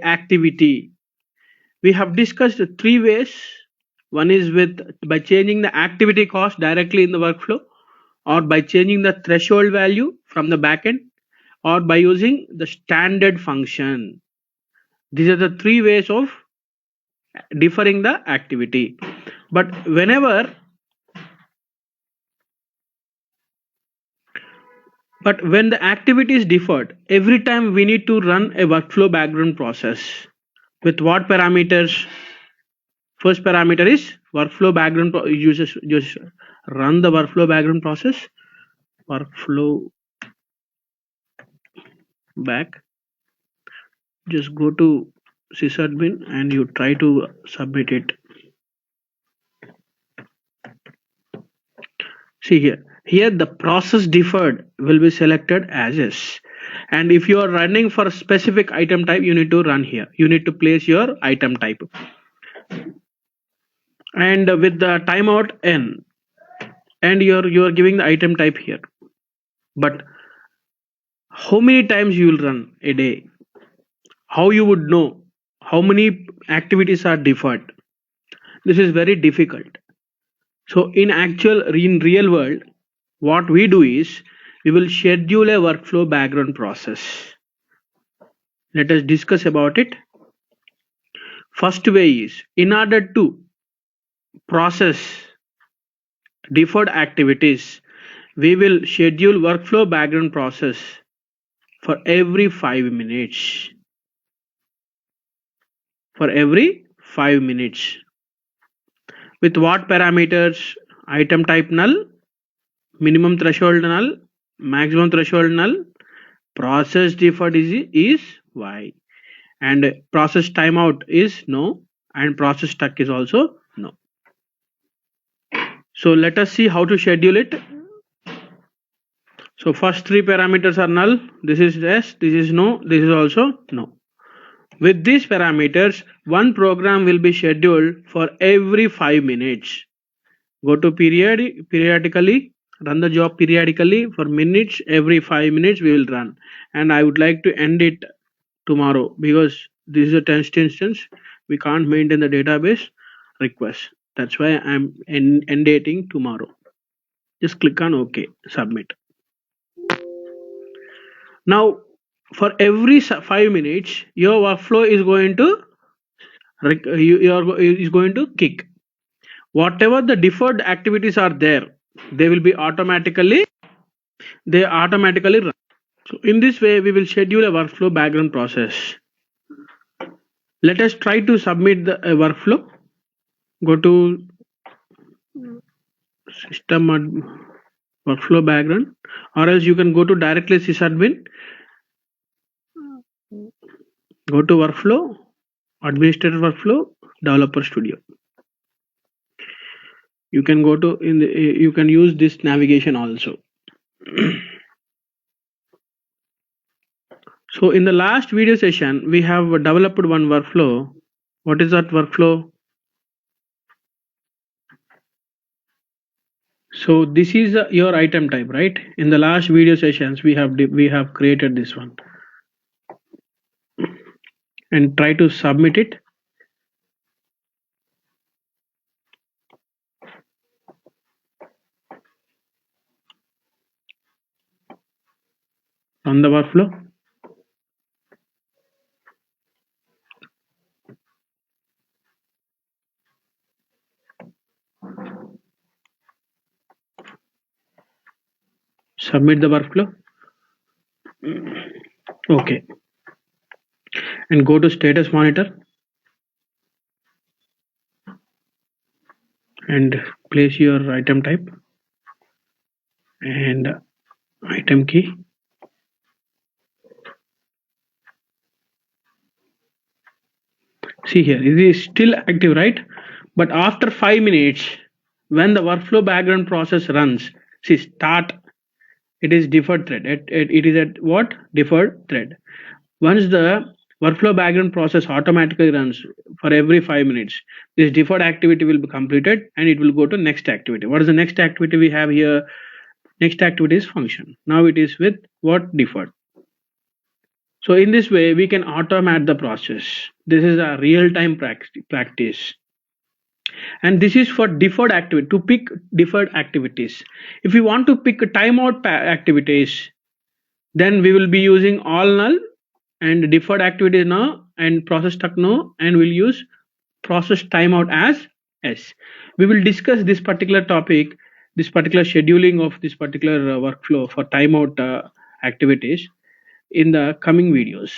activity. We have discussed 3 ways. One is by changing the activity cost directly in the workflow, or by changing the threshold value from the backend, or by using the standard function. These are the 3 ways of deferring the activity. But when the activity is deferred, every time we need to run a workflow background process. With what parameters? First parameter is workflow background. Just run the workflow background process. Workflow back. Just go to sysadmin and you try to submit it. See here the process deferred will be selected as is, and if you are running for a specific item type, you need to run here. You need to place your item type, and with the timeout n, and you are giving the item type here. But how many times you will run a day? How you would know how many activities are deferred? This is very difficult. So in real world, what we do is we will schedule a workflow background process. Let us discuss about it. First way is, in order to process deferred activities, we will schedule workflow background process for every 5 minutes. For every 5 minutes. With what parameters? Item type null, minimum threshold null, maximum threshold null, process deferred is y, and process timeout is no, and process stuck is also no. So let us see how to schedule it. So first 3 parameters are null. This is yes, this is no, this is also no. With these parameters, one program will be scheduled for every 5 minutes. Go to periodically, run the job periodically for minutes. Every 5 minutes we will run, and I would like to end it tomorrow because this is a test instance. We can't maintain the database request. That's why I'm end dating tomorrow. Just click on OK, submit. Now for every 5 minutes, your workflow is going to kick. Whatever the deferred activities are there, they will be automatically run. So in this way, we will schedule a workflow background process. Let us try to submit the workflow. Go to system workflow background, or else you can go to directly sysadmin. Go to workflow, administrator workflow, developer studio. You can go to you can use this navigation also. So in the last video session, we have developed one workflow. What is that workflow? So this is your item type, right? In the last video sessions, we have created this one, and try to submit it. On the workflow. Submit the workflow. Okay. And go to status monitor and place your item type and item key. See here, it is still active, right? But after 5 minutes, when the workflow background process runs, see start, it is deferred thread. It is at what? Deferred thread. Once the workflow background process automatically runs for every 5 minutes, this deferred activity will be completed and it will go to next activity. What is the next activity we have here? Next activity is function. Now it is with what? Deferred. So in this way, we can automate the process. This is a real-time practice. And this is for deferred activity, to pick deferred activities. If we want to pick timeout activities, then we will be using all null and deferred activity no and process stuck no, and we'll use process timeout as s. We will discuss this particular topic, this particular scheduling of this particular workflow for timeout activities in the coming videos.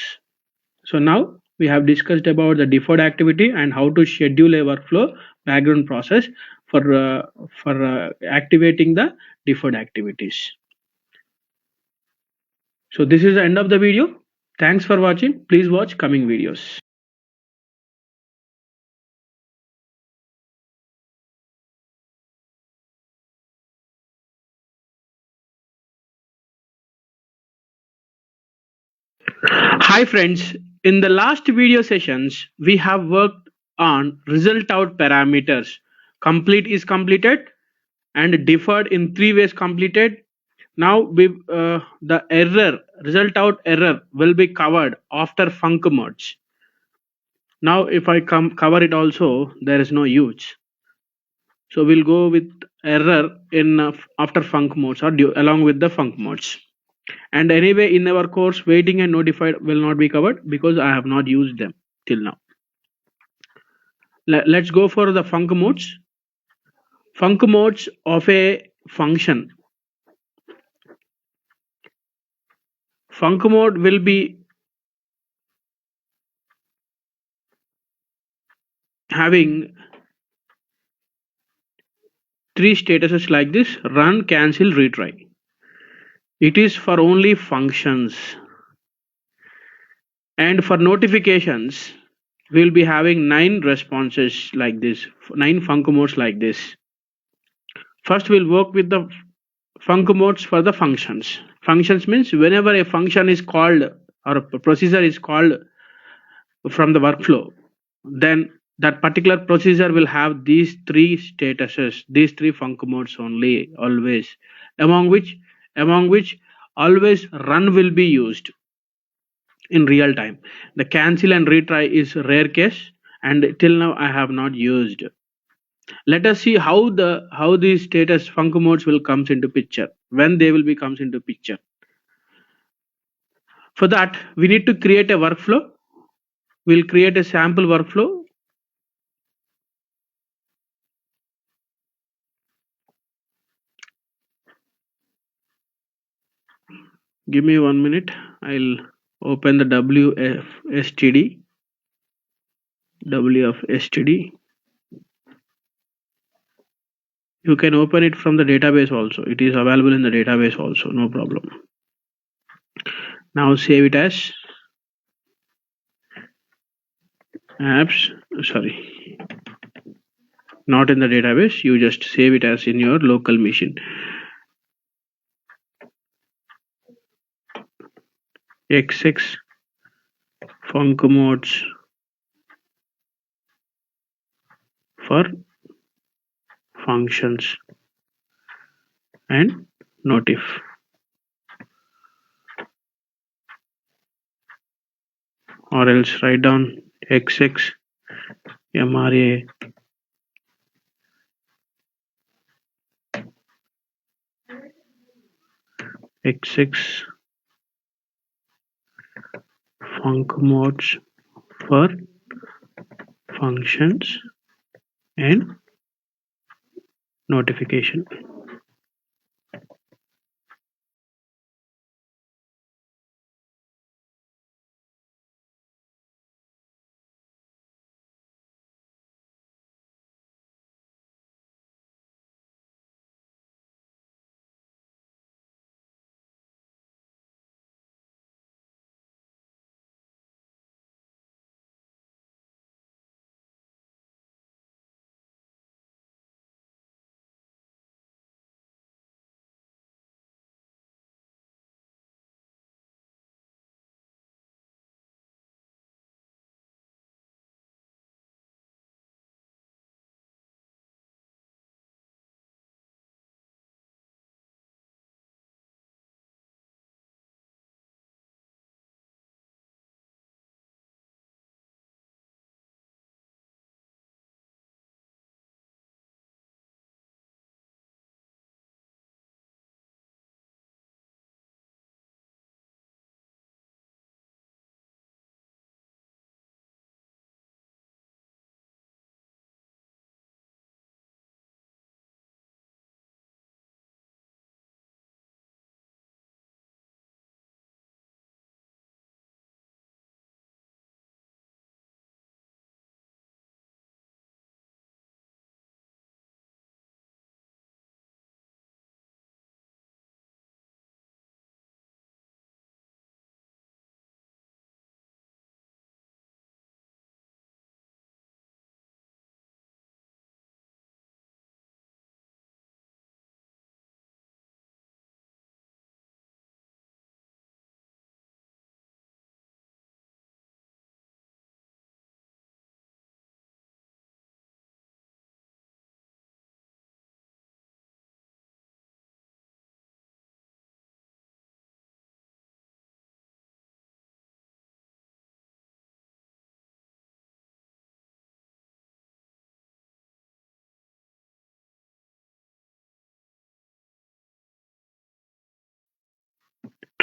So now we have discussed about the deferred activity and how to schedule a workflow background process for activating the deferred activities. So this is the end of the video. Thanks for watching. Please watch coming videos. Hi friends, in the last video sessions we have worked on result out parameters. Complete is completed and deferred in three ways completed. Now the error result out error will be covered after func merge. Now if I cover it also, there is no use. So we'll go with error in after func modes or along with the func modes. And anyway, in our course, waiting and notified will not be covered because I have not used them till now. Let's go for the func modes. Func modes of a function. Func mode will be having three statuses like this: run, cancel, retry. It is for only functions. And for notifications, we will be having 9 responses like this, 9 func modes like this. First, we'll work with the func modes for the functions. Functions means whenever a function is called or a procedure is called from the workflow, then that particular procedure will have these 3 statuses, these 3 func modes only, always, among which always run will be used in real time. The cancel and retry is rare case, and till now I have not used. Let us see how these status func modes will comes into picture, when they will be comes into picture. For that, we need to create a workflow. We'll create a sample workflow. Give me 1 minute. I'll open the WFSTD. WFSTD. You can open it from the database also. It is available in the database also, no problem. Now save it as apps. Sorry, not in the database. You just save it as in your local machine. XX func modes for functions and notif. Or else write down XX MRA XX func modes for functions and notification.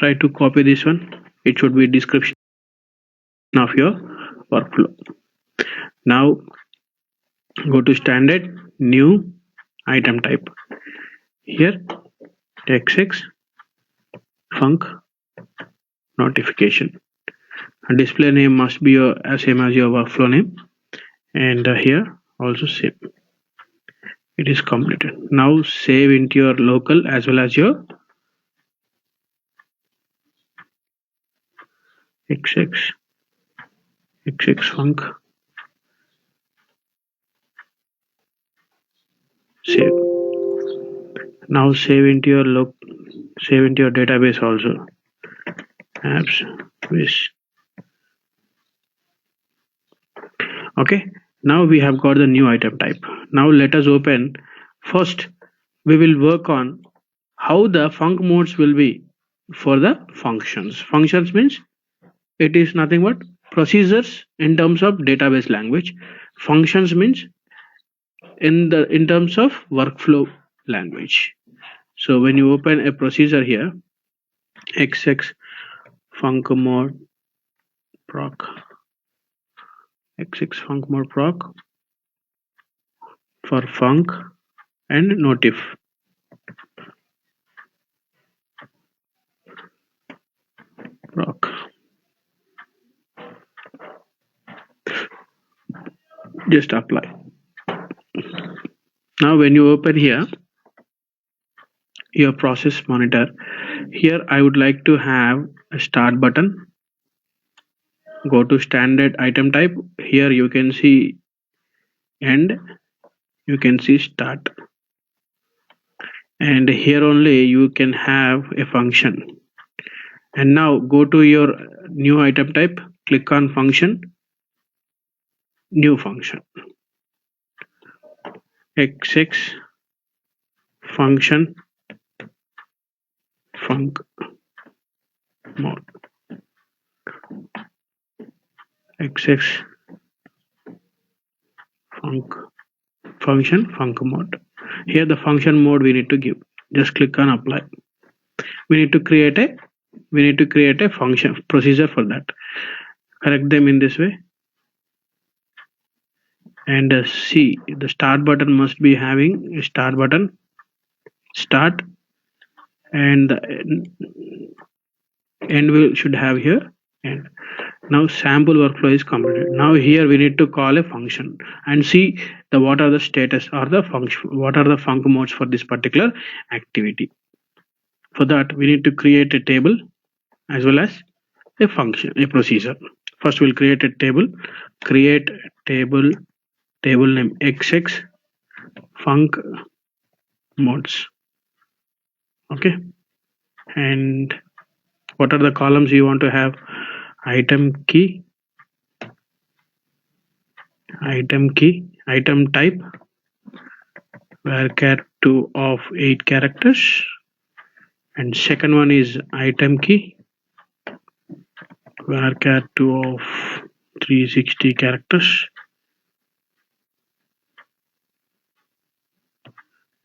try to copy this one. It should be description of your workflow. Now go to standard, new item type. Here XX func notification. Display name must be your same as your workflow name, and here also same. It is completed. Now save into your local as well as your XX func. Save. Now save into your database also. Apps wish. Okay. Now we have got the new item type. Now let us open. First, we will work on how the func modes will be for the functions. Functions means it is nothing but procedures in terms of database language. Functions means in terms of workflow language. So when you open a procedure here, XX func mode proc, XX func mode proc for func and notif. Proc. Just apply. Now when you open here your process monitor, here I would like to have a start button. Go to standard item type. Here you can see end, you can see start, and here only you can have a function. And now go to your new item type, click on function, new function, XX function func mode, XX function func mode. Here the function mode we need to give. Just click on apply. We need to create a function procedure for that. Correct them in this way, and see the start button must be having a start button, start, and the end will should have here end. Now sample workflow is completed. Now here we need to call a function and see the what are the status or the function, what are the func modes for this particular activity. For that we need to create a table as well as a function, a procedure. First we'll create a table. Create table name XX func modes. Okay, and what are the columns you want to have? Item key, item type, varchar 2 of 8 characters, and second one is item key, varchar 2 of 360 characters,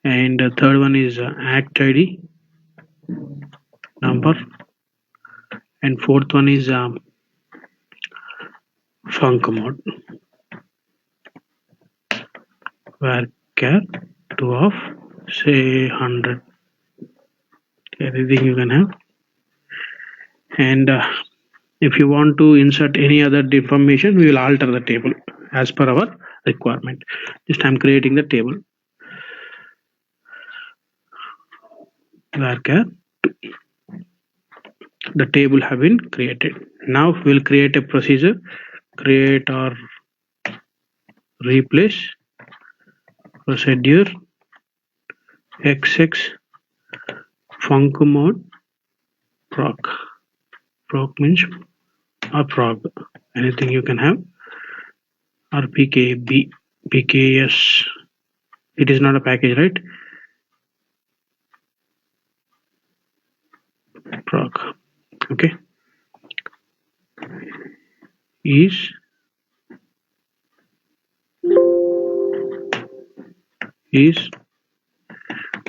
and the third one is act ID number, and fourth one is func mode, varchar 2 of say 100, everything you can have. And if you want to insert any other information, we will alter the table as per our requirement. Just I'm creating the table, varchar 2. The table have been created. Now we'll create a procedure, create or replace procedure XX func mode proc. Proc means or prog, anything you can have, or pkb, pks. It is not a package, right? Proc. Okay, is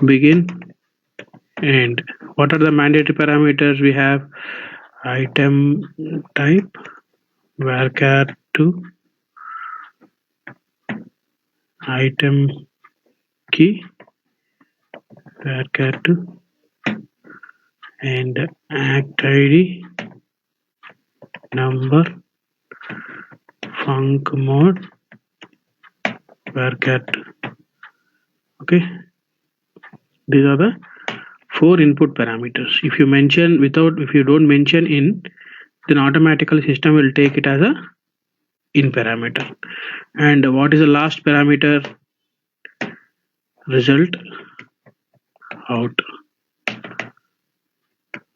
begin And what are the mandatory parameters we have? Item type varchar 2, item key varchar 2, and act id number func mode varchar 2. Okay, these are the 4 input parameters. If you don't mention in, then automatically system will take it as a in parameter. And what is the last parameter? Result out.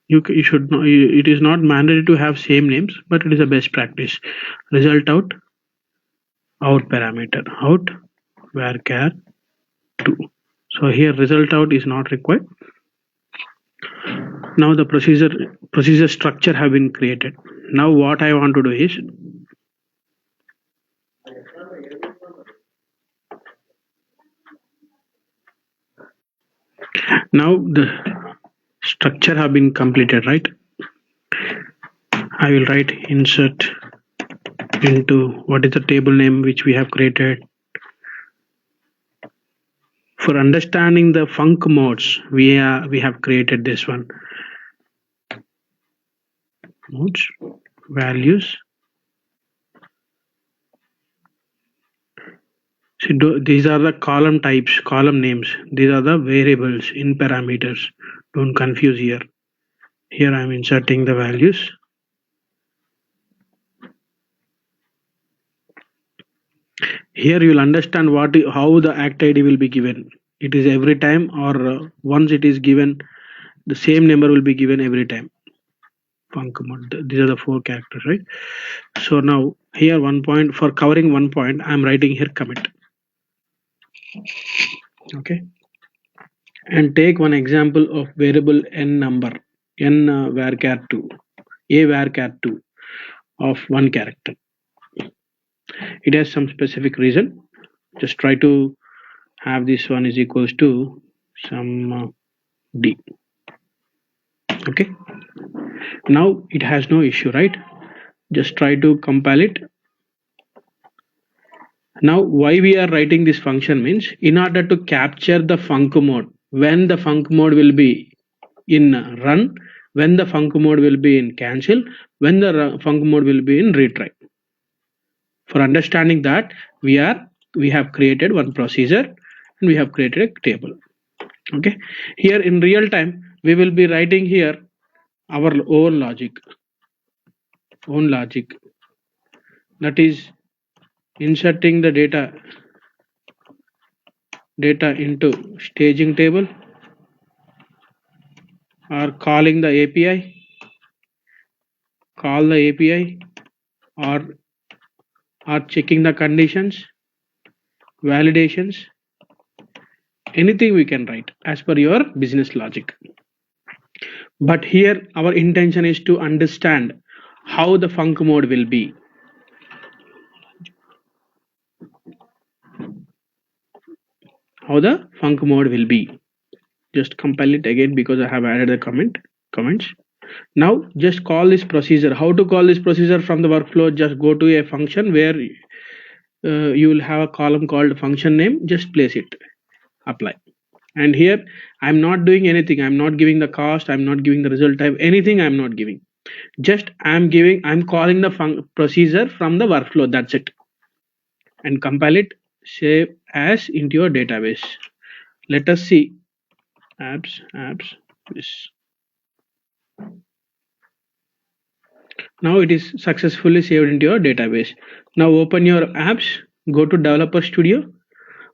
You should know, it is not mandatory to have same names, but it is a best practice. Result out parameter, out varchar 2. So here result out is not required. Now the procedure structure have been created. Now what I want to do is, now the structure have been completed, right? I will write insert into what is the table name which we have created. For understanding the func modes, we have created this one. Modes, values. See, these are the column types, column names. These are the variables in parameters. Don't confuse here. Here I am inserting the values. Here you will understand how the act ID will be given. It is every time, or once it is given, the same number will be given every time. Func mode. These are the 4 characters, right? So now here one point, for covering one point, I am writing here commit. Okay, and take one example of variable n number, n varchar 2, a varchar 2 of one character. It has some specific reason. Just try to have this one is equals to some d. Okay, now it has no issue, right? Just try to compile it. Now why we are writing this function means, in order to capture the func mode, when the func mode will be in run, when the func mode will be in cancel, when the func mode will be in retry. For understanding that, we have created one procedure and we have created a table. Okay, here in real time we will be writing here our own logic, that is inserting the data into staging table, or calling the API, or checking the conditions, validations, anything we can write as per your business logic. But here our intention is to understand how the func mode will be. How the func mode will be. Just compile it again because I have added the comments. Now just call this procedure. How to call this procedure from the workflow? Just go to a function where you will have a column called function name. Just place it, apply. And here I'm not doing anything. I'm not giving the cost, I'm not giving the result type, anything I'm not giving. Just I'm calling the procedure from the workflow, that's it. And compile it, save as into your database. Let us see apps this. Now it is successfully saved into your database. Now open your apps, go to developer studio.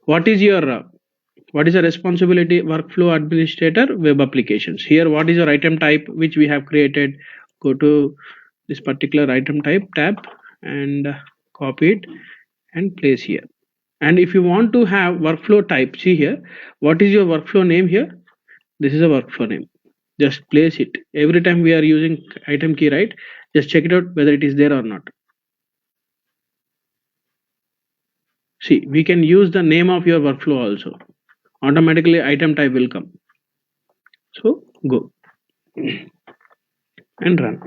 What is the responsibility? Workflow administrator, web applications. Here what is your item type which we have created? Go to this particular item type tab and copy it and place here. And if you want to have workflow type, see here, what is your workflow name here? This is a workflow name. Just place it. Every time we are using item key, right? Just check it out whether it is there or not. See, we can use the name of your workflow also. Automatically item type will come. So go and run.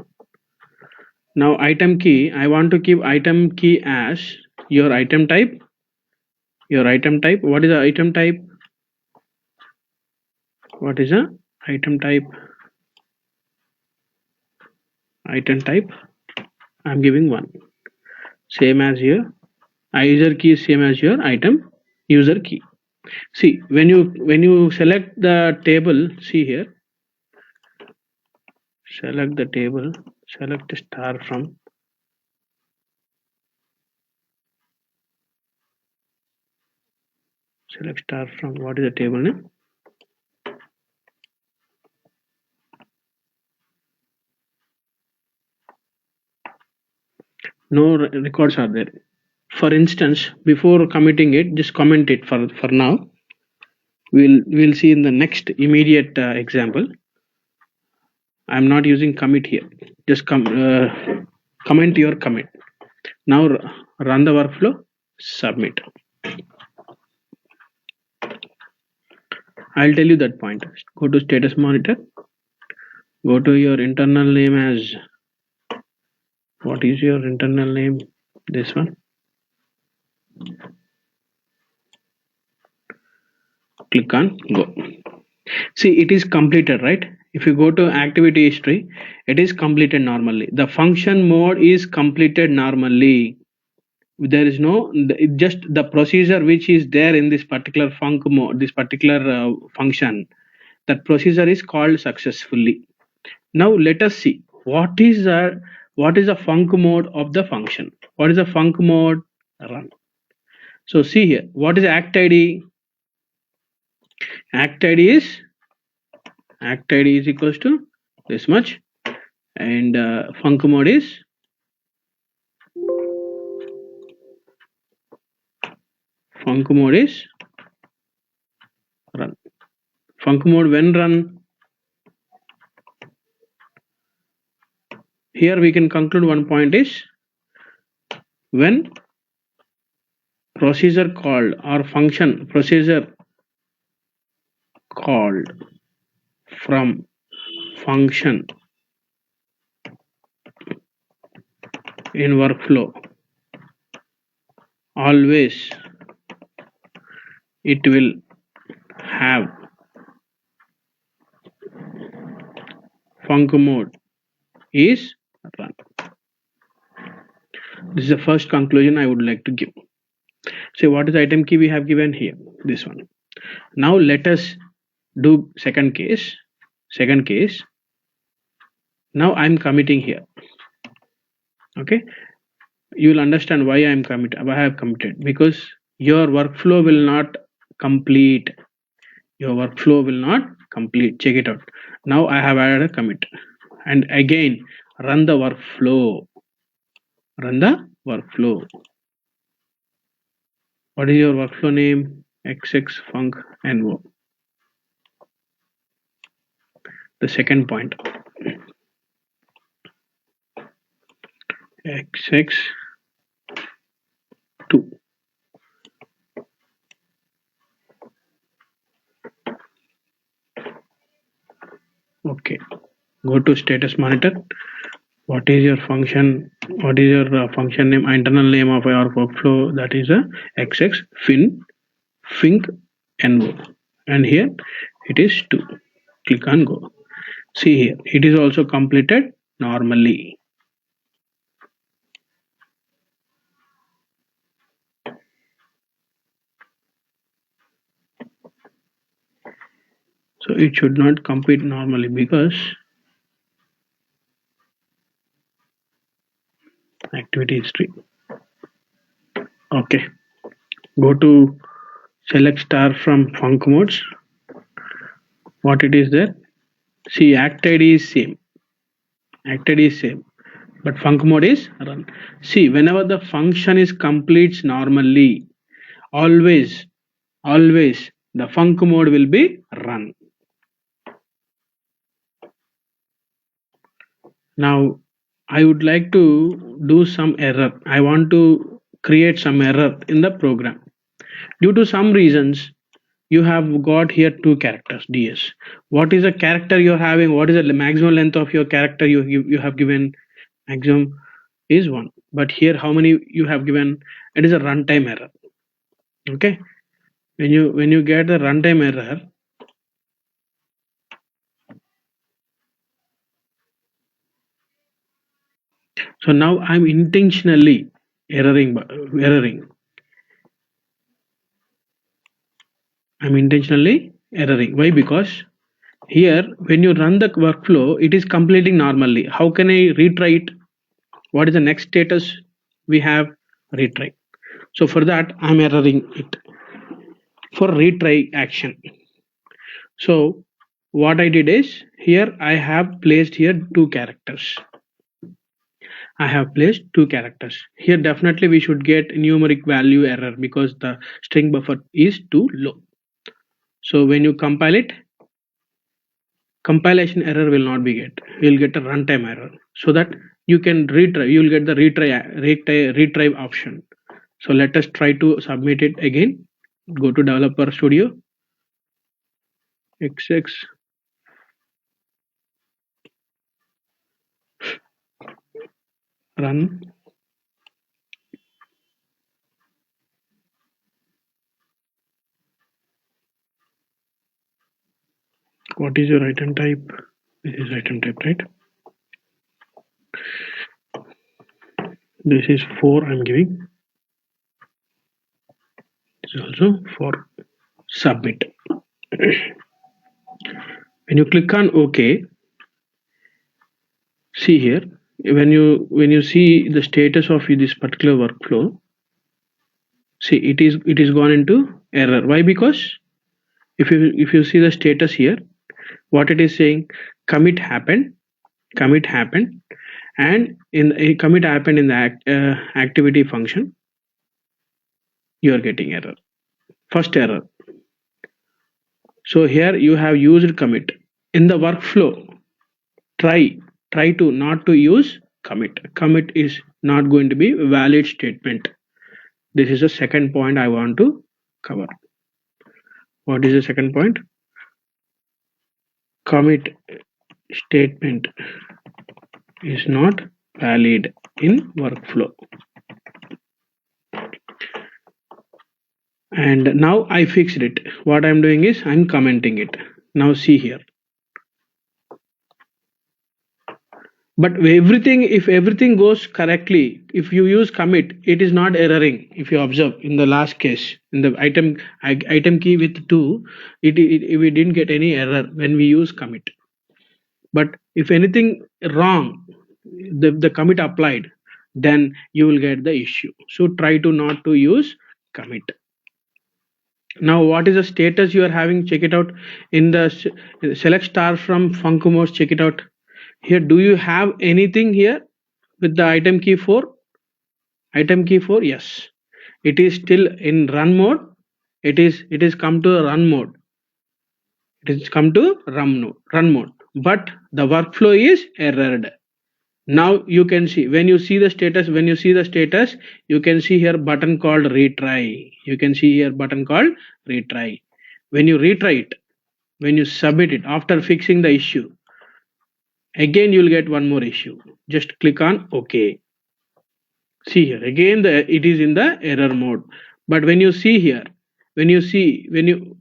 Now item key, I want to keep item key as your item type. Your item type, what is the item type? What is the item type? Item type, I'm giving one. Same as here. User key is same as your item user key. See, when you select the table, see here, select the table, select the star from, select star from, what is the table name? No records are there. For instance, before committing it, just comment it for now. We'll see in the next immediate example. I'm not using commit here. Just comment your commit. Now run the workflow, submit. I'll tell you that point. Go to status monitor. Go to your internal name as, what is your internal name? This one. Click on go. See, it is completed, right? If you go to activity history, it is completed normally. The function mode is completed normally. There is no, just the procedure which is there in this particular func mode, this particular function, that procedure is called successfully. Now let us see what is the func mode of the function. What is the func mode? Run. So see here, what is act id? Act id is equals to this much, and func mode is run. Func mode when run, here we can conclude one point is when procedure called or function procedure called from function in workflow, always it will have func mode is run. This is the first conclusion I would like to give. So what is the item key we have given here? This one. Now let us do second case. Now I'm committing here. Okay, you will understand why I have committed, because your workflow will not complete. Check it out. Now I have added a commit, and again run the workflow. What is your workflow name? XX func NO. The second point, XX2. Okay, go to status monitor. What is your function? What is your function name? Internal name of your workflow, that is a XX finc NO, and here it is 2. Click on go. See here, it is also completed normally. So it should not complete normally because activity history. Okay, go to select star from func modes. What it is there? See, act id is same, but func mode is run. See, whenever the function is completes normally, always the func mode will be run. Now I would like to do some error. I want to create some error in the program. Due to some reasons, you have got here two characters ds. What is the character you're having? What is the maximum length of your character you have given? Maximum is 1, but here how many you have given? It is a runtime error. Okay, when you get the runtime error, so now I'm intentionally erroring. I'm intentionally erroring. Why? Because here when you run the workflow, it is completing normally. How can I retry it? What is the next status we have? Retry. So for that I'm erroring it for retry action. So what I did is, here I have placed here two characters. I have placed two characters here. Definitely we should get numeric value error because the string buffer is too low. So when you compile it, compilation error will not be get. You'll get a runtime error, so that you can retry. You'll get the retry option. So let us try to submit it again. Go to developer studio, xx, run. What is your item type? This is item type, right? This is 4 I'm giving. This is also for submit. When you click on OK, see here, when you see the status of this particular workflow, see it is gone into error. Why? Because if you see the status here, what it is saying, commit happened, and in a commit happened in the activity function, you are getting error, first error. So here you have used commit in the workflow. Try to not to use commit is not going to be a valid statement. This is the second point I want to cover. What is the second point? Commit statement is not valid in workflow. And now I fixed it. What I'm doing is I'm commenting it. Now see here, but if everything goes correctly, if you use commit, it is not erroring. If you observe in the last case, in the item key with 2, we didn't get any error when we use commit. But if anything wrong, the commit applied, then you will get the issue. So try to not to use commit. Now what is the status you are having? Check it out in the select star from funcomos. Check it out here. Do you have anything here with the item key 4? Item key 4, yes, it is still in run mode. It is come to run mode. It is come to run mode, but the workflow is errored. Now you can see, when you see the status, you can see here button called retry. You can see here button called retry. When you retry it, when you submit it after fixing the issue, again you will get one more issue. Just click on OK. See here again it is in the error mode. But when you see here, when you see in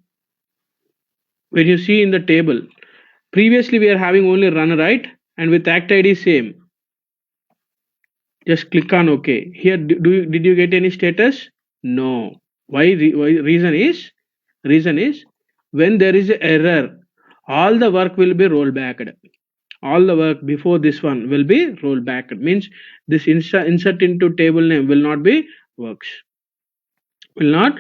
the table, previously we are having only run, right? And with act ID same. Just click on OK. Here, did you get any status? No. Why? Reason is when there is an error, all the work will be rolled back. All the work before this one will be rolled back. It means this insert into table name will not be works. Now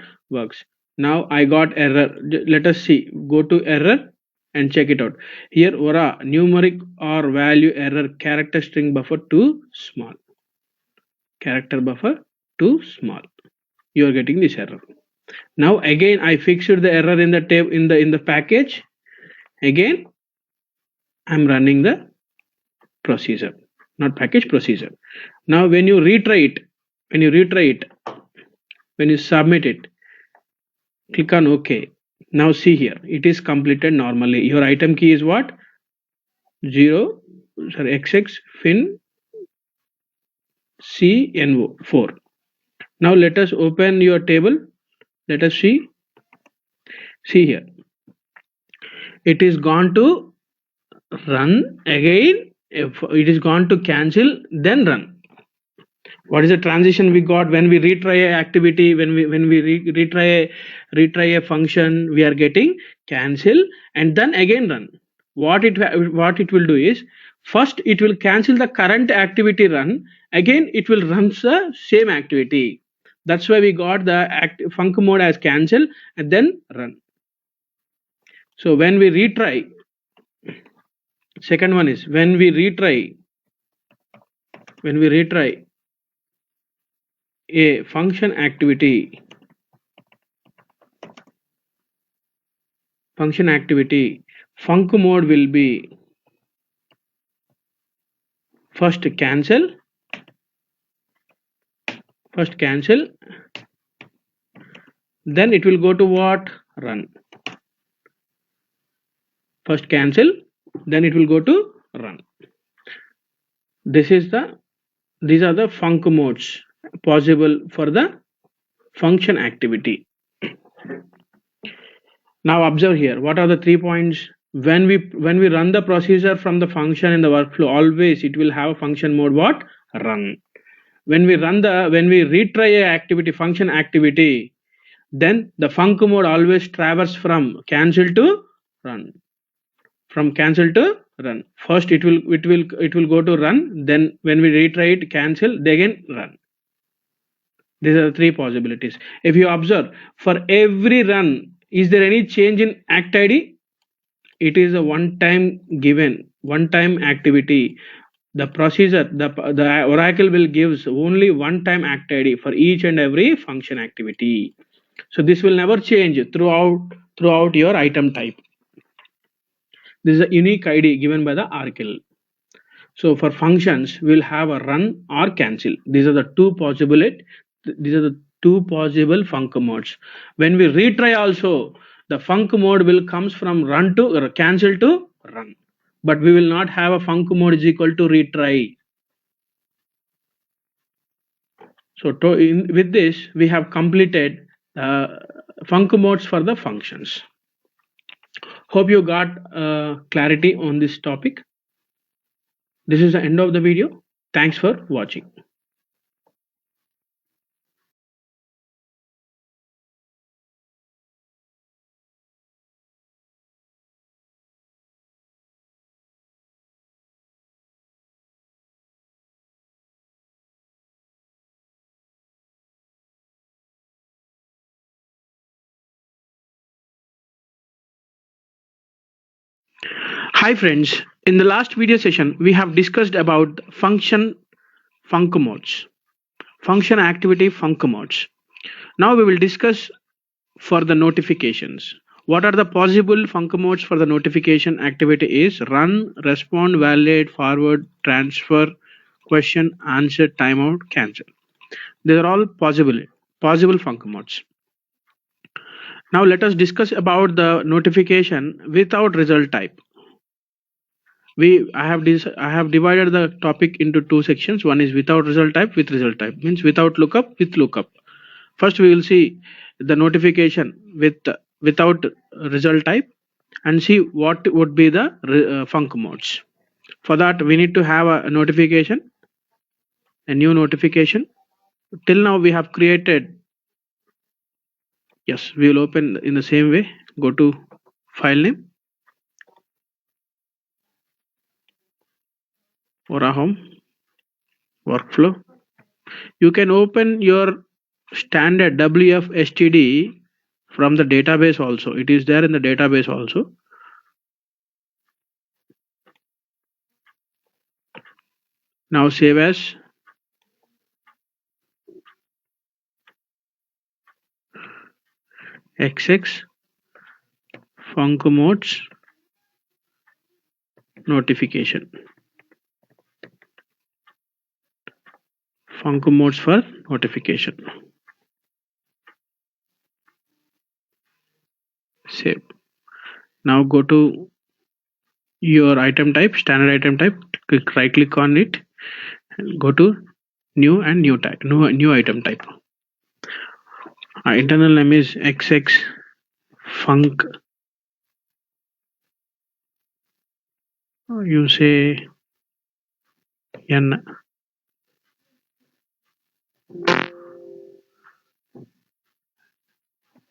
I got error. Let us see. Go to error and check it out. Here, ora numeric or value error, character string buffer too small. Character buffer too small. You are getting this error. Now again I fixed the error in the tab in the package. Again I'm running the procedure, not package, procedure. Now when you retry it, when you submit it, click on OK. Now see here, it is completed normally. Your item key is what? 0, sorry, XX fin CNO 4. Now let us open your table. Let us see here. It is gone to run again. If it is gone to cancel, then run. What is the transition we got when we retry a activity? When we retry a function, we are getting cancel and then again run. What it will do is, first it will cancel the current activity run, again it will run the same activity. That's why we got the func mode as cancel and then run. So when we retry, second one is when we retry a function activity, func mode will be first cancel, then it will go to what? Run. First cancel, then it will go to run. These are the func modes possible for the function activity. Now observe here, what are the 3 points? When we run the procedure from the function in the workflow, always it will have a function mode what? Run. When we retry a activity, function activity, then the func mode always traverse from cancel to run. First it will go to run, then when we retry it, cancel, then again run. These are the 3 possibilities. If you observe, for every run, is there any change in act ID? It is a one time activity. The procedure, the oracle will gives only one time act ID for each and every function activity. So this will never change throughout your item type. This is a unique ID given by the oracle. So for functions, we'll have a run or cancel. These are the two possible func modes. When we retry also, the func mode will comes from run to or cancel to run. But we will not have a func mode is equal to retry. So with this, we have completed func modes for the functions. Hope you got clarity on this topic. This is the end of the video. Thanks for watching. Hi friends, in the last video session we have discussed about function modes, function activity func modes. Now we will discuss for the notifications. What are the possible func modes for the notification activity is run, respond, validate, forward, transfer, question, answer, timeout, cancel. These are all possible func modes. Now let us discuss about the notification without result type. I have divided the topic into 2 sections. One is without result type, with result type, means without lookup, with lookup. First we will see the notification without result type and see what would be the func modes. For that we need to have a notification, a new notification. Till now we have created, yes, we will open in the same way. Go to file name, Orahome workflow. You can open your standard WF STD from the database also. It is there in the database also. Now save as XX func modes notification. Func modes for notification. save. Now go to your item type, standard item type, right click on it, and go to new and new type, new item type. Internal name is XX Funk. You say N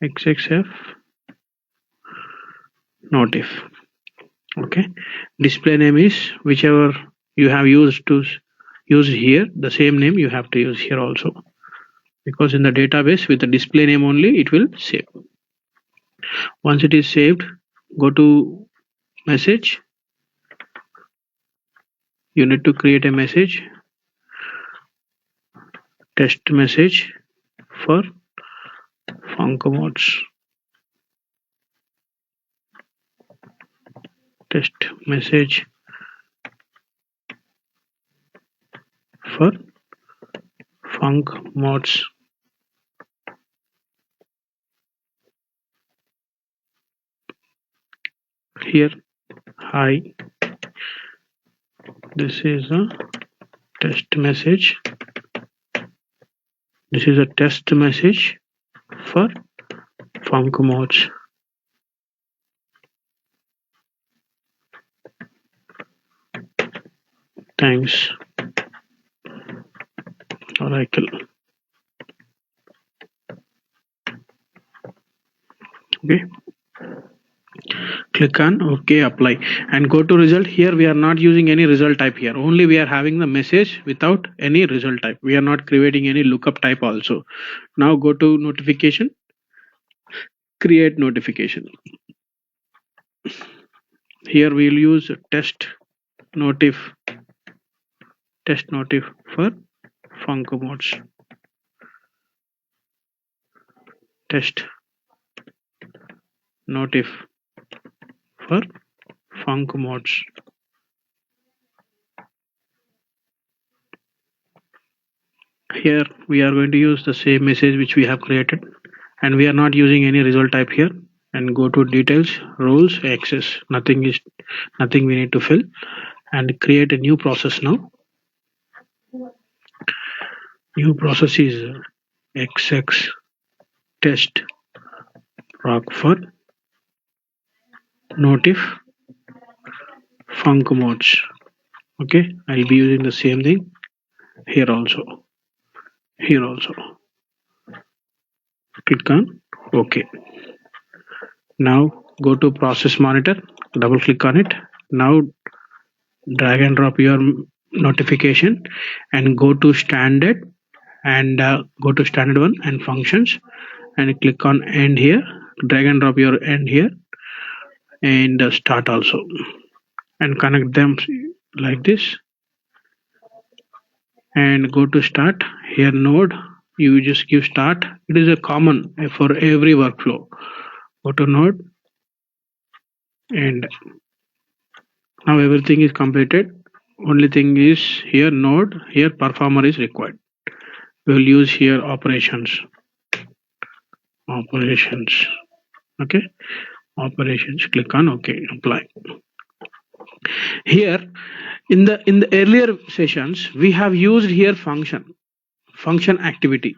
XXF notif. Okay, display name is whichever you have used to use here, the same name you have to use here also, because in the database with the display name only it will save. Once it is saved, go to message. You need to create a message, test message for funcomods. Test message for funk mods. Here, hi, this is a test message. This is a test message for funk mods. Thanks, Oracle. Okay, click on OK, apply, and go to result. Here we are not using any result type here, only we are having the message without any result type. We are not creating any lookup type also. Now go to notification, create notification. Here we will use test notif for funcomods. Test notif for funcomods. Here we are going to use the same message which we have created, and we are not using any result type here. And go to details, roles, access. Nothing we need to fill, and create a new process now. New process is XX test proc for notif funcomods. Okay, I'll be using the same thing here also. Here also. Click on OK. Now go to process monitor, double click on it. Now drag and drop your notification and go to standard, and go to standard one and functions, and click on end here. Drag and drop your end here, and start also, and connect them like this, and go to start. Here node, you just give start. It is a common for every workflow. Go to node, and now everything is completed. Only thing is here node, here performer is required. We will use here operations. Okay, operations. Click on OK, apply. Here in the earlier sessions we have used here function activity.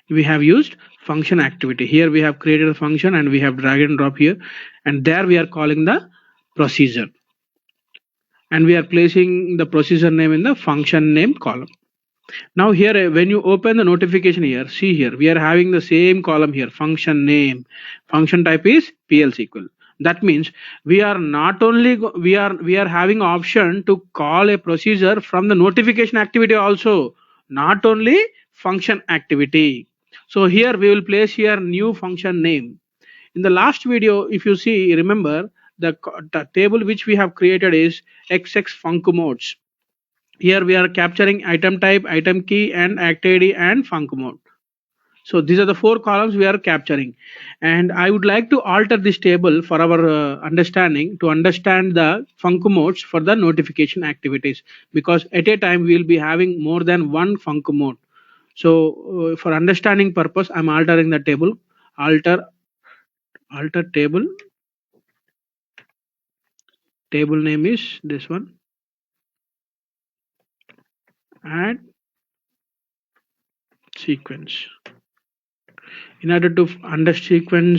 We have used function activity. Here we have created a function and we have drag and drop here, and there we are calling the procedure, and we are placing the procedure name in the function name column. Now here when you open the notification here, see here we are having the same column here, function name. Function type is PL SQL. That means we are not only we are having option to call a procedure from the notification activity also, not only function activity. So here we will place here new function name. In the last video, if you see, remember the table which we have created is XX funcomods. Here we are capturing item type, item key, and act ID and funcomode. So these are the 4 columns we are capturing, and I would like to alter this table for our understanding, to understand the funcomodes for the notification activities, because at a time we will be having more than one funcomode. So for understanding purpose, I'm altering the table. alter table. Table name is this one. Add sequence. In order to understand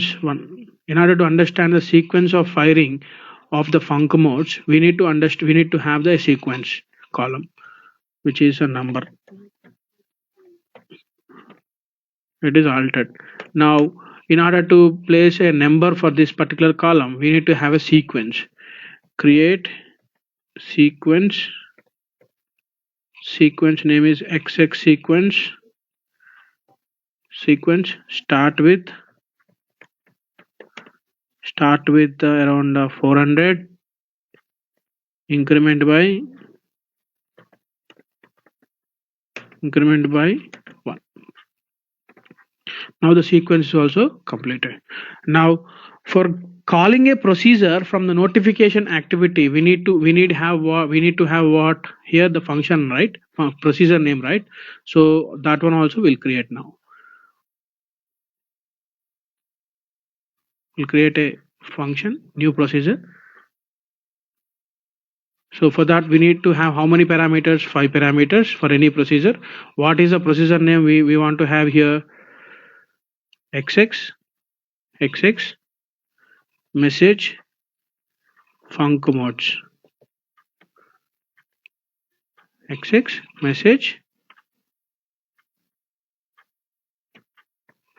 the sequence of firing of the func modes, we need to have the sequence column, which is a number. It is altered. Now, in order to place a number for this particular column, we need to have a sequence. Create sequence. Sequence name is XX sequence. Sequence start with around 400, increment by 1. Now the sequence is also completed. Now for calling a procedure from the notification activity, we need to have what here, the function, right? Procedure name, right? So that one also we'll create now. We'll create a function, new procedure. So for that we need to have how many parameters? 5 parameters for any procedure. What is the procedure name we want to have here? XX message func modes. XX message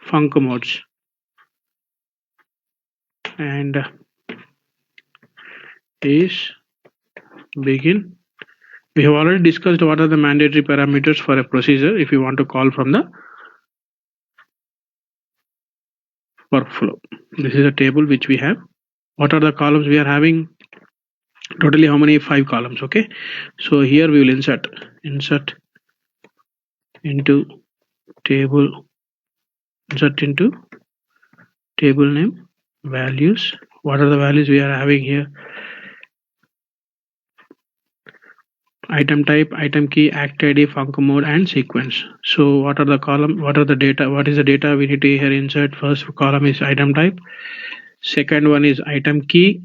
func modes, and is begin. We have already discussed what are the mandatory parameters for a procedure if you want to call from the workflow. This is a table which we have. What are the columns we are having? Totally how many? 5 columns. Okay, so here we will insert into table, insert into table name, values. What are the values we are having here? Item type, item key, act ID, func mode, and sequence. So what are the column? What are the data? What is the data we need to here insert? First column is item type. Second one is item key.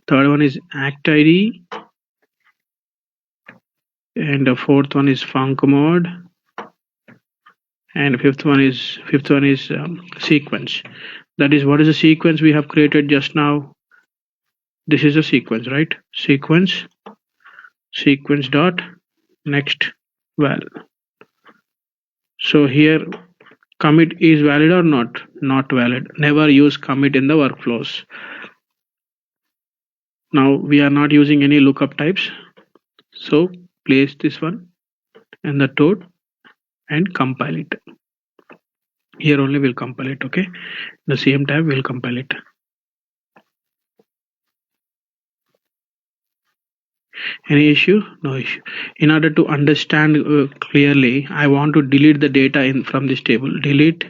Third one is act ID, and the fourth one is func mode, and fifth one is sequence. That is, what is the sequence we have created just now? This is a sequence, right? Sequence dot next val. So here commit is valid or not valid. Never use commit in the workflows. Now we are not using any lookup types, so place this one and the toad and compile it. Here only we'll compile it. Okay, the same tab will compile it. Any issue? No issue. In order to understand clearly, I want to delete the data from this table. Delete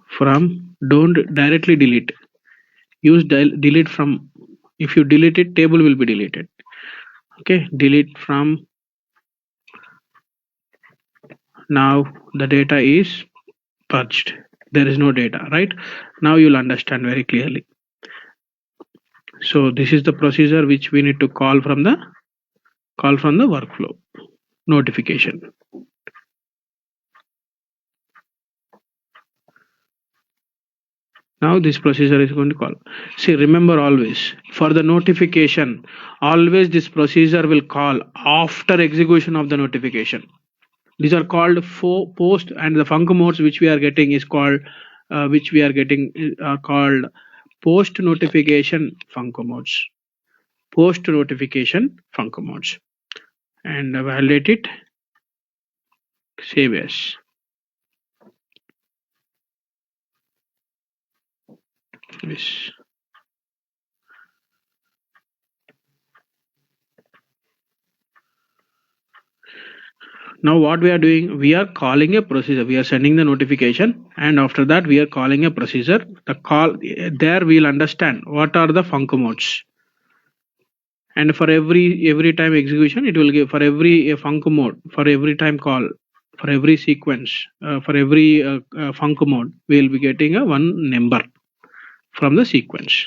from, don't directly delete. Use delete from. If you delete it, table will be deleted. Okay, delete from. Now the data is purged. There is no data, right? Now you'll understand very clearly. So this is the procedure which we need to call from the workflow notification. Now this procedure is going to call. See, remember always, for the notification, always this procedure will call after execution of the notification. These are called post, and the func modes which we are getting is called called post notification func modes. Post notification func modes, and validate it. Save as. Yes. Now what we are doing, we are calling a procedure. We are sending the notification, and after that we are calling a procedure. The call there we will understand what are the func modes, and for every time execution it will give, for every func mode, for every time call, for every sequence, for every func mode we will be getting a one number. from the sequence.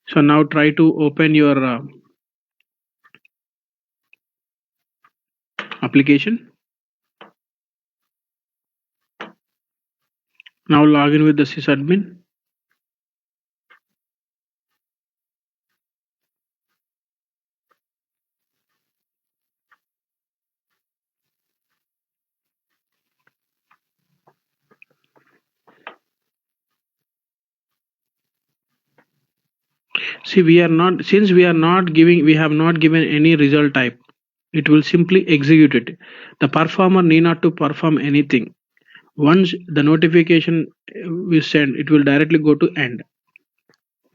So now try to open your application. Now log in with the sysadmin. See, we are not, since we are not giving, we have not given any result type. It will simply execute it. The performer need not to perform anything. Once the notification we send, it will directly go to end.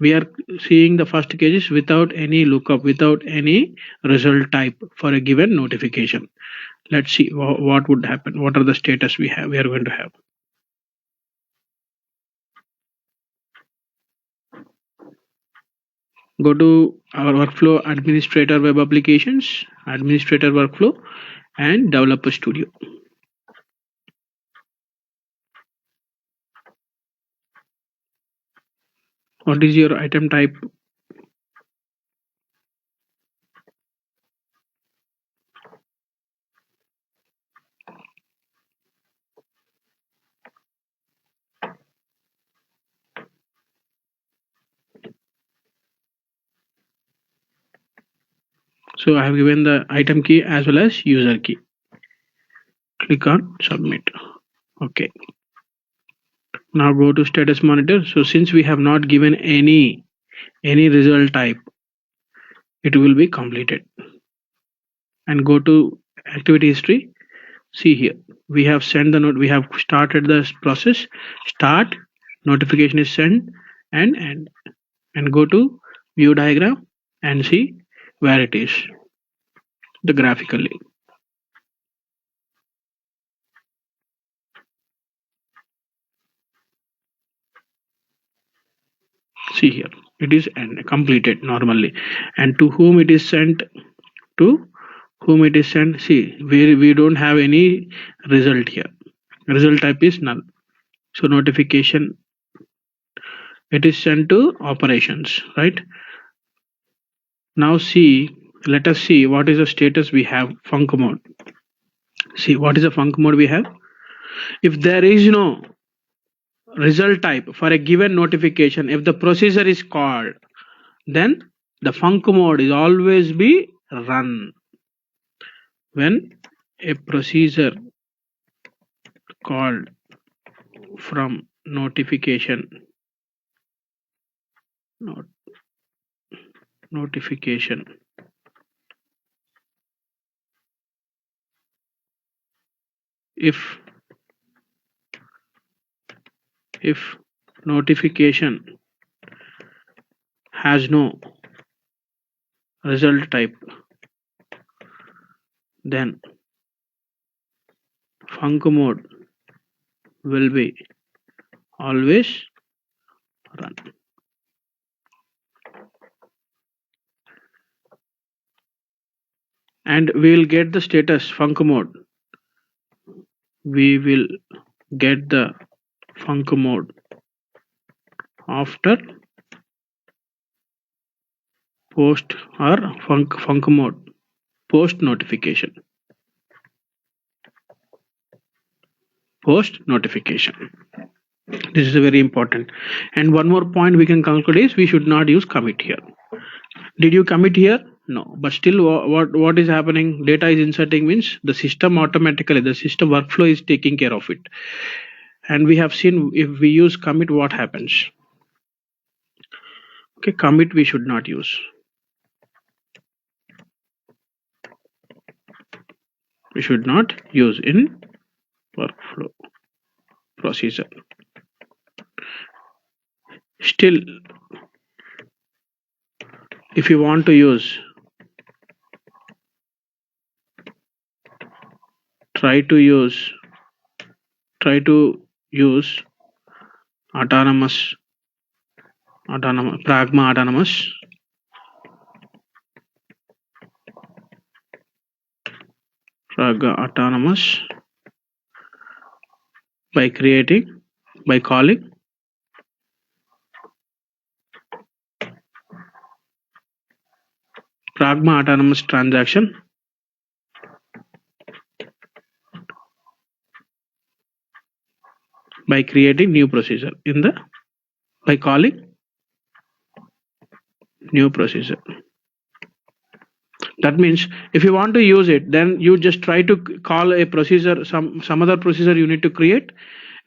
We are seeing the first cases without any lookup, without any result type for a given notification. Let's see what would happen. What are the status we have? We are going to have. Go to our workflow administrator web applications, administrator workflow, and developer studio. What is your item type? So I have given the item key as well as user key. Click on submit. Okay. Now go to status monitor. So since we have not given any result type, it will be completed. And go to activity history. See here, we have sent the note. We have started the process. Start, notification is sent, and end. And go to view diagram and see where it is. The graphically. See here, it is end, completed normally. And to whom it is sent? To whom it is sent? See, we don't have any result here. Result type is null. So notification, it is sent to operations, right? Now see, let us see what is the status we have. Func mode. See, what is the func mode we have? If there is no result type for a given notification, if the procedure is called, then the func mode is always be run. When a procedure called from notification notification if notification has no result type, then func mode will be always run. And we will get the status func mode. We will get the func mode after post or func mode post notification. Post notification. This is very important. And one more point we can conclude is we should not use commit here. Did you commit here? No. But still, what is happening? Data is inserting means the system automatically, the system workflow is taking care of it. And we have seen if we use commit, what happens. Okay, commit we should not use. We should not use in workflow procedure. Still, if you want to use, try to use autonomous pragma autonomous by calling Pragma autonomous transaction by creating new procedure by calling new procedure. That means if you want to use it, then you just try to call a procedure, some other procedure you need to create,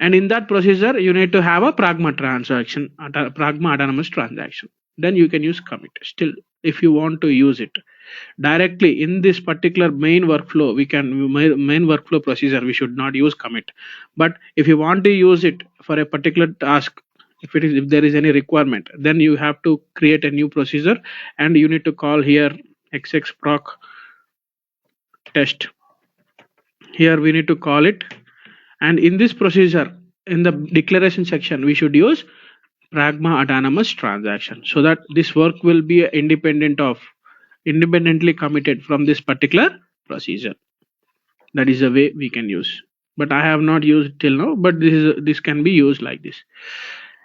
and in that procedure you need to have a pragma transaction, pragma autonomous transaction. Then you can use commit. Still, if you want to use it directly in this particular main workflow, main workflow procedure, we should not use commit. But if you want to use it for a particular task, if there is any requirement, then you have to create a new procedure, and you need to call here xx proc test. Here we need to call it, and in this procedure, in the declaration section, we should use pragma autonomous transaction, so that this work will be independently committed from this particular procedure. That is the way we can use, but I have not used till now, but this can be used like this.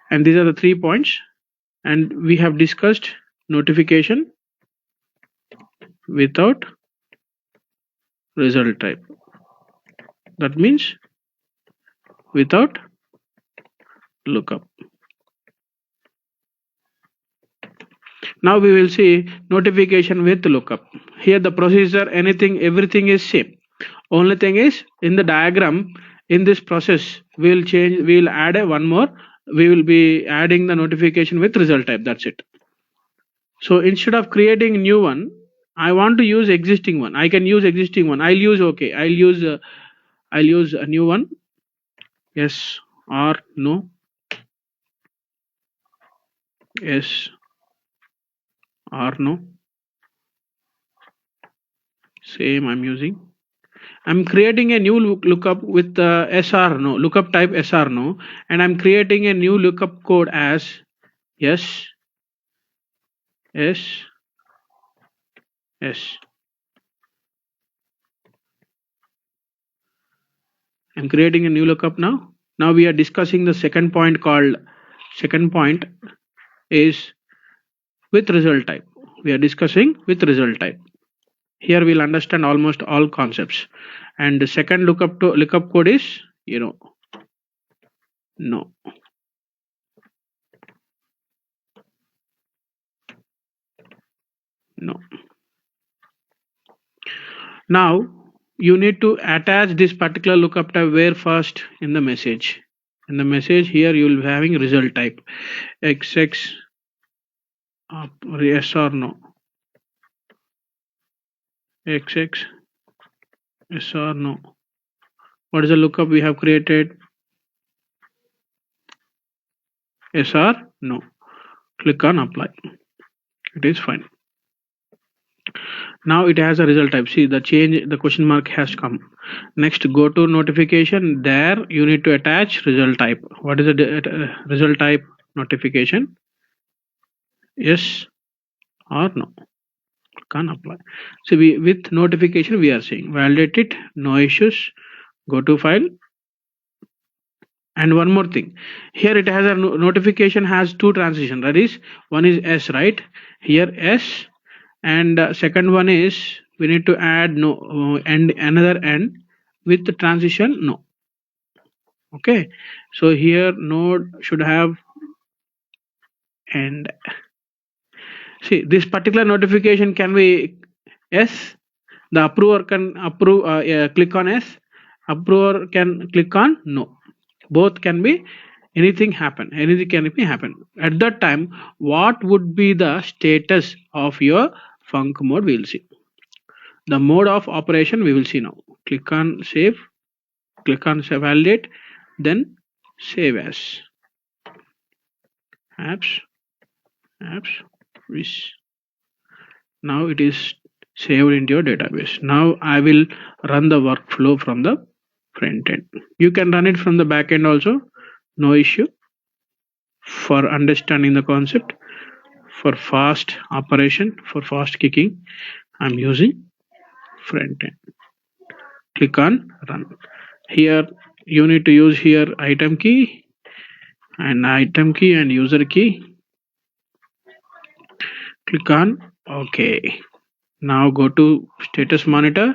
And these are the 3 points, and we have discussed notification without result type. That means without lookup. Now we will see notification with lookup. Here the procedure, everything is same. Only thing is, in the diagram, in this process, we'll add one more. We will be adding the notification with result type. That's it. So instead of creating new one, I want to use existing one. I can use existing one. I'll use a new one. Yes or no. Yes or no. Same I'm using. I'm creating a new lookup with S or no, lookup type S or no, and I'm creating a new lookup code as yes, yes, yes. I'm creating a new lookup now. Now we are discussing the second point is with result type. We are discussing with result type. Here we'll understand almost all concepts. And the second lookup code is no. Now you need to attach this particular lookup type where first in the message. In the message here you will be having result type XX yes or no, XX yes or no. What is the lookup we have created? Yes or no. Click on apply. It is fine. Now it has a result type. See the change, the question mark has come. Next, go to notification. There you need to attach result type. What is the result type? Notification. Yes or no. Click on apply. So with notification we are saying validate it, no issues. Go to file. And one more thing, here it has a notification has two transition. That is, one is S, right? Here S, and second one is we need to add no and another N with the transition no. Okay, so here node should have, and see this particular notification can be S. The approver can approve. Click on S. Approver can click on no. Both can be, anything can be happen. At that time, what would be the status of your func mode? We will see. The mode of operation we will see now. Click on save. Click on save, validate. Then save as apps. Now it is saved into your database. Now I will run the workflow from the front end. You can run it from the back end also, no issue. For understanding the concept, for fast operation, for fast kicking, I'm using front end. Click on run. Here you need to use here item key and user key. Click on OK. Now go to status monitor.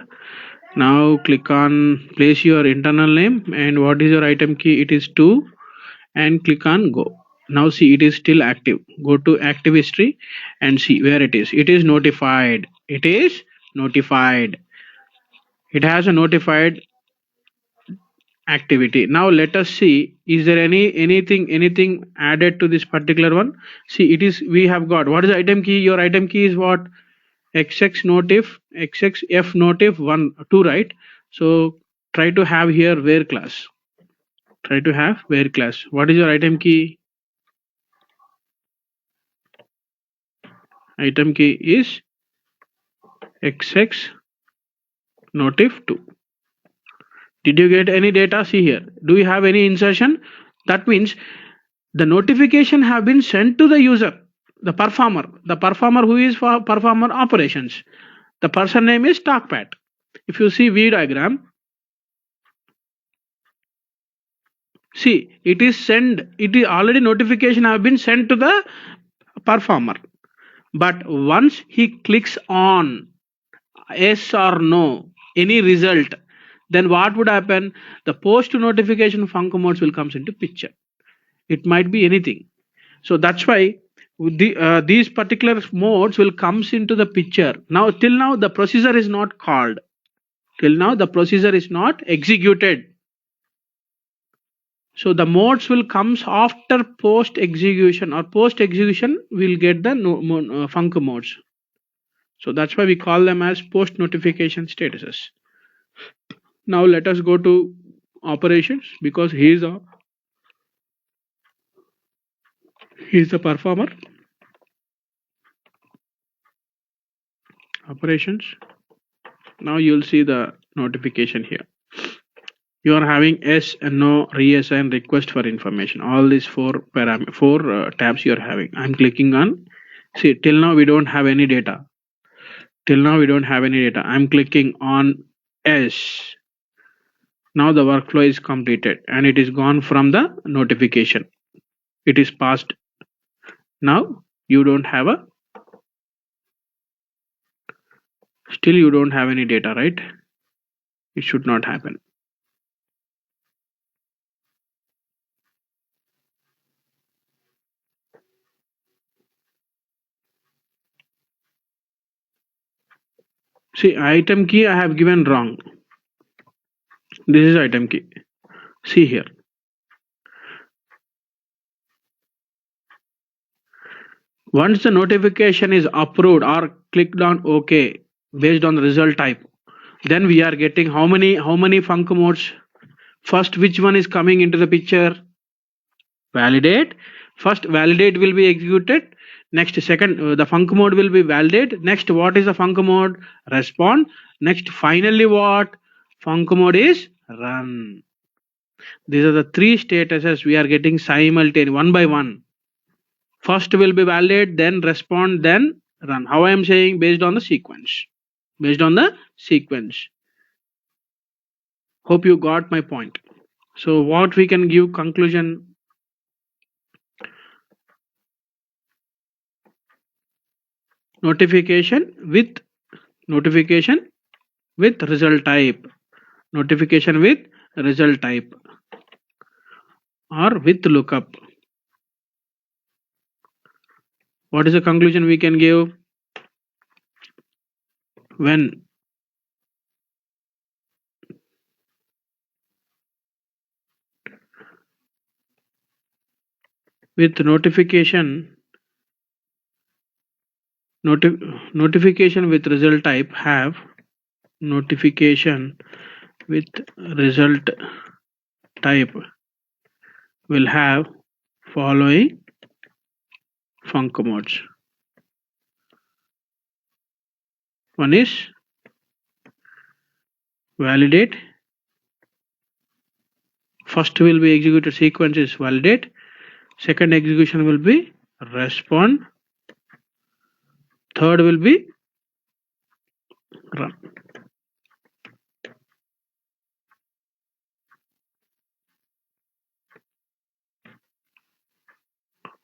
Now click on place your internal name and what is your item key? It is 2 and click on go. Now see it is still active. Go to active history and see where it is. It is notified. It is notified. It has a notified activity. Now let us see, is there anything added to this particular one? See, it is, we have got, what is the item key? Your item key is what? XX notif, XXF notif 1 2, right? So try to have here where class. Try to have where class. What is your item key? Item key is XX notif 2. Did you get any data? See here. Do you have any insertion? That means the notification have been sent to the user, the performer who is for performer operations. The person name is talkpad. If you see V diagram, see it is sent, it is already notification have been sent to the performer. But once he clicks on yes or no, any result, then what would happen? The post notification function modes will comes into picture. It might be anything. So that's why these particular modes will comes into the picture. Now till now the procedure is not called. Till now the procedure is not executed. So the modes will comes after post execution, or post execution will get the func modes. So that's why we call them as post notification statuses. Now let us go to operations, because he is the performer. Operations. Now you'll see the notification here. You are having yes and no, reassign, request for information. All these four tabs you are having. I'm clicking on. See, till now we don't have any data. Till now we don't have any data. I'm clicking on yes. Now the workflow is completed and it is gone from the notification. It is passed. Now you don't have a. Still you don't have any data, right? It should not happen. See, item key I have given wrong. This is item key. See here. Once the notification is approved or clicked on OK based on the result type, then we are getting how many func modes? First, which one is coming into the picture? Validate. First, validate will be executed. Next, second, the func mode will be validate. Next, what is the func mode? Respond. Next, finally, what? Func mode is run. These are the three statuses we are getting simultaneously, one by one. First will be validate, then respond, then run. How I am saying? Based on the sequence. Based on the sequence. Hope you got my point. So what we can give conclusion? Notification with result type. Notification with result type, or with lookup. What is the conclusion we can give? When with notification notification with result type have notification with result type will have following func modes. One is validate. First will be executed sequence is validate. Second execution will be respond. Third will be run.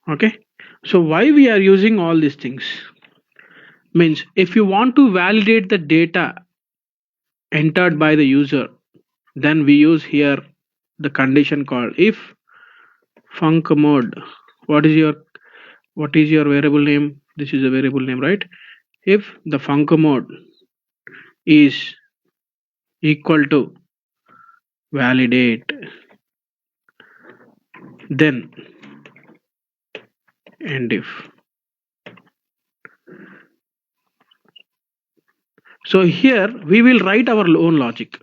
Okay. So why we are using all these things? means if you want to validate the data entered by the user, then we use here the condition called if func mode. What is your variable name? This is a variable name, right? If the func mode is equal to validate, then end if. So here we will write our own logic.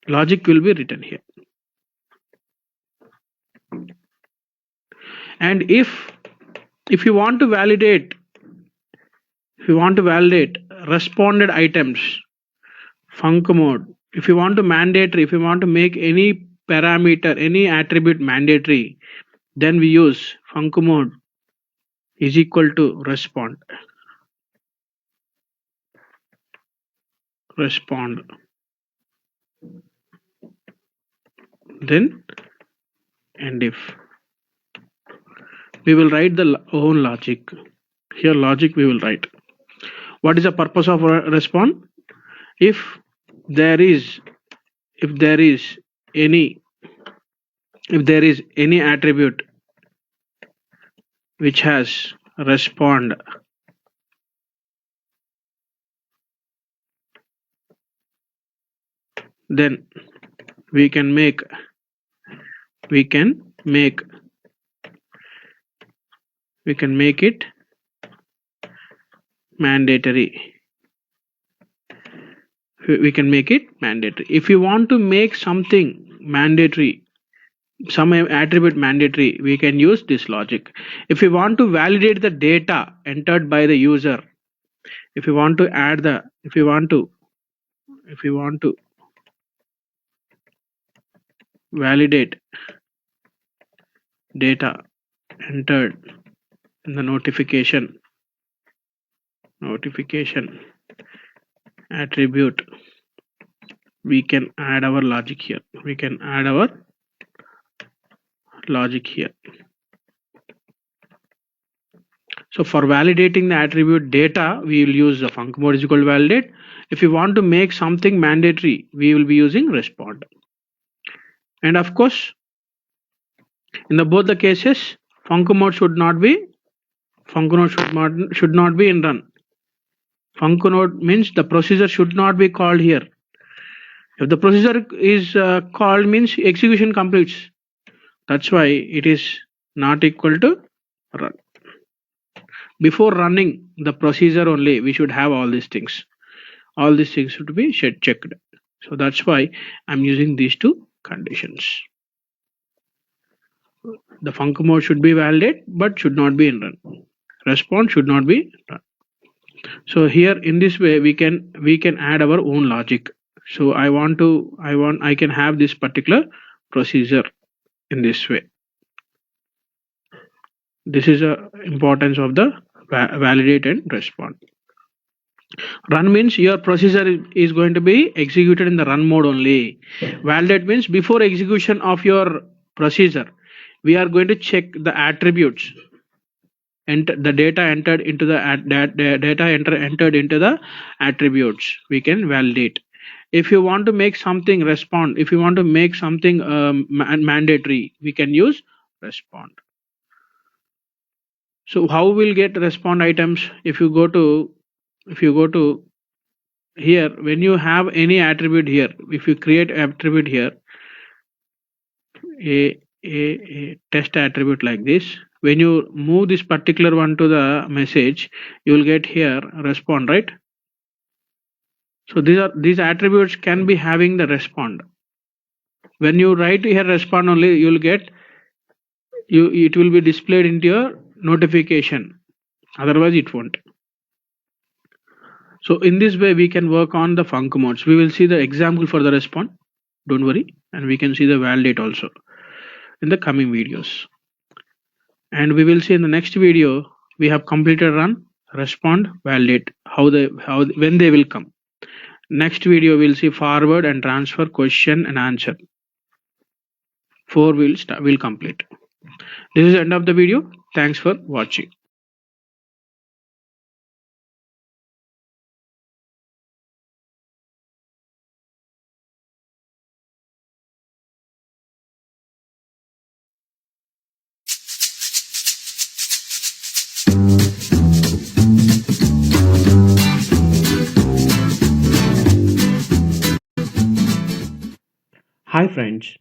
Logic will be written here. And if you want to validate, responded items, func mode, if you want to make any parameter, any attribute mandatory, then we use func mode is equal to respond. Then end if. We will write the own logic. Here logic we will write. What is the purpose of respond? If there is any attribute which has respond, then we can make it mandatory. We can make it mandatory. If you want to make something mandatory, some attribute mandatory, we can use this logic. If you want to validate the data entered by the user, if you want to validate data entered in the notification attribute, we can add our logic here. So for validating the attribute data, we will use the func mode is equal to validate. If you want to make something mandatory, we will be using respond. And of course, in both the cases, func mode should not be in run. Func node means the procedure should not be called here. If the procedure is called, means execution completes. That's why it is not equal to run. Before running the procedure only, we should have all these things. All these things should be checked. So that's why I'm using these two conditions. The func mode should be validate but should not be in run. Respond should not be run. So here in this way we can add our own logic. So I can have this particular procedure in this way. This is the importance of the validate and respond. Run means your procedure is going to be executed in the run mode only. Validate means before execution of your procedure, we are going to check the attributes and the data entered into the entered into the attributes. We can validate. If you want to make something respond, if you want to make something mandatory, we can use respond. So how we'll get respond items? If you go to here, when you have any attribute here, if you create attribute here, a test attribute like this, when you move this particular one to the message, you will get here respond, right? So these attributes can be having the respond. When you write here respond only, you will get it will be displayed into your notification, otherwise it won't. So in this way we can work on the func modes. We will see the example for the respond, don't worry, and we can see the validate also in the coming videos. And we will see in the next video we have completed run, respond, validate, when they will come. Next video we'll see forward and transfer, question and answer. 4 will complete. This is the end of the video. Thanks for watching. Hi friends,